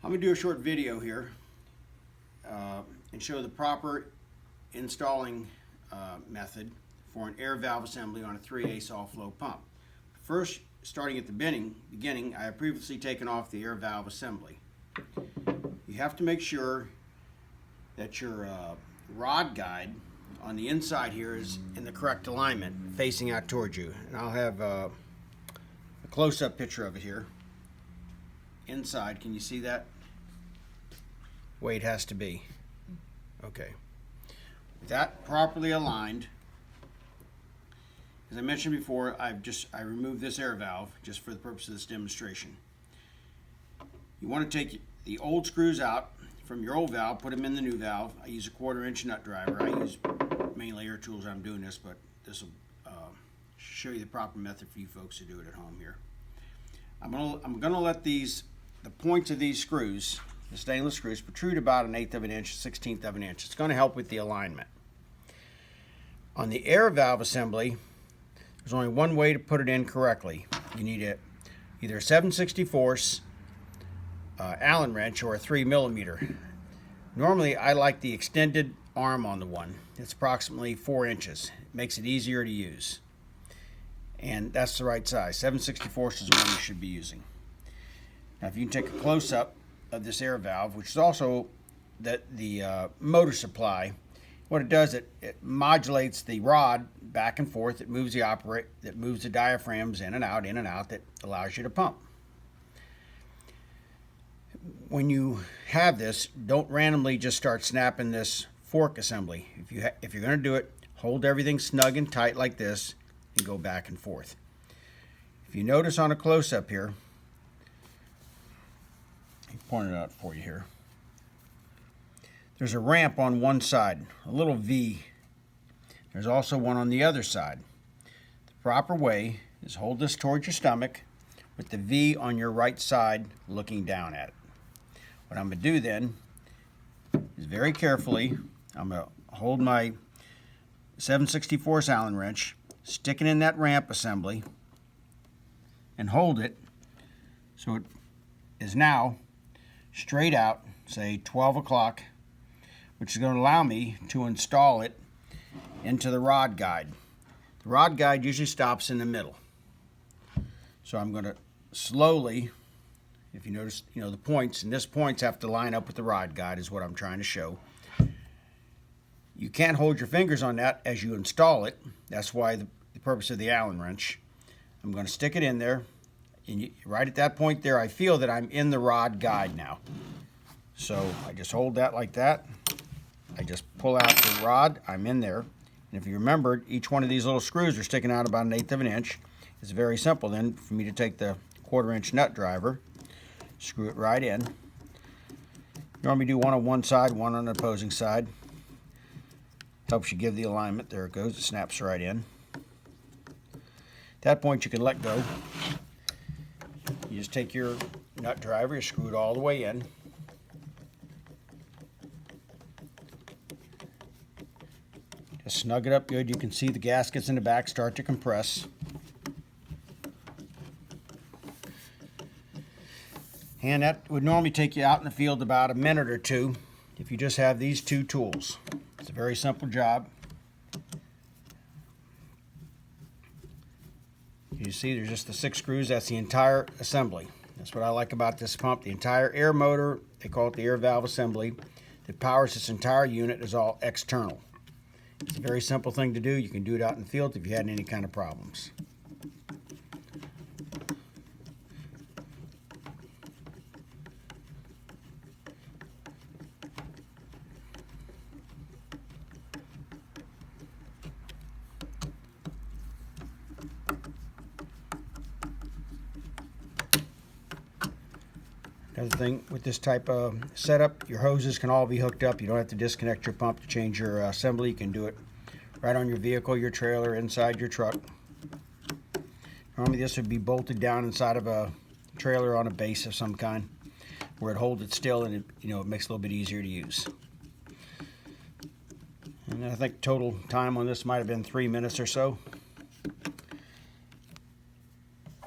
I'm going to do a short video here and show the proper installing method for an air valve assembly on a 3/8 all-flow pump. First, starting at the beginning, I have previously taken off the air valve assembly. You have to make sure that your rod guide on the inside here is in the correct alignment, facing out towards you. And I'll have a close-up picture of it here. Inside, can you see that? Way it has to be. Okay. With that properly aligned, as I mentioned before, I removed this air valve just for the purpose of this demonstration. You want to take the old screws out from your old valve, put them in the new valve. I use a 1/4" nut driver. I use mainly air tools when I'm doing this, but this will show you the proper method for you folks to do it at home here. I'm gonna let the points of these screws, the stainless screws, protrude about 1/8 of an inch, 1/16 of an inch. It's going to help with the alignment. On the air valve assembly, there's only one way to put it in correctly. You need either a 7/64 Allen wrench or a 3mm. Normally, I like the extended arm on the one. It's approximately 4 inches. It makes it easier to use. And that's the right size. 7/64 is the one you should be using. Now, if you can take a close-up of this air valve, which is also the motor supply, what it does, it modulates the rod back and forth. It moves the diaphragms in and out, that allows you to pump. When you have this, don't randomly just start snapping this fork assembly. If you're going to do it, hold everything snug and tight like this and go back and forth. If you notice on a close-up here, I'll point it out for you here. There's a ramp on one side, a little V. There's also one on the other side. The proper way is hold this towards your stomach with the V on your right side looking down at it. What I'm going to do then is very carefully, I'm going to hold my 7/64 Allen wrench, stick it in that ramp assembly, and hold it so it is now straight out, say 12 o'clock, which is going to allow me to install it into the rod guide. The rod guide usually stops in the middle. So I'm going to slowly, if you notice, the points, and this points have to line up with the rod guide is what I'm trying to show. You can't hold your fingers on that as you install it. That's why the purpose of the Allen wrench. I'm going to stick it in there, and right at that point there, I feel that I'm in the rod guide now. So I just hold that like that. I just pull out the rod, I'm in there. And if you remember, each one of these little screws are sticking out about 1/8 of an inch. It's very simple then for me to take the 1/4" nut driver, screw it right in. Normally do one on one side, one on the opposing side. Helps you give the alignment. There it goes, it snaps right in. At that point you can let go. You just take your nut driver, you screw it all the way in. Just snug it up good. You can see the gaskets in the back start to compress. And that would normally take you out in the field about a minute or two if you just have these two tools. It's a very simple job. You see there's just the 6 screws. That's the entire assembly. That's what I like about this pump. The entire air motor, they call it the air valve assembly, that powers this entire unit is all external. It's a very simple thing to do. You can do it out in the field if you had any kind of problems. Another thing with this type of setup, your hoses can all be hooked up. You don't have to disconnect your pump to change your assembly. You can do it right on your vehicle, your trailer, inside your truck. Normally this would be bolted down inside of a trailer on a base of some kind where it holds it still, and it makes it a little bit easier to use. And I think total time on this might have been 3 minutes or so.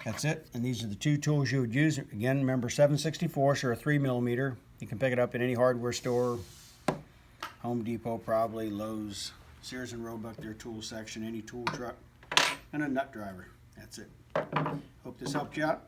That's it. And these are the two tools you would use. Again, remember 7/64 or a 3mm. You can pick it up in any hardware store. Home Depot, probably, Lowe's, Sears and Roebuck, their tool section, any tool truck, and a nut driver. That's it. Hope this helped you out.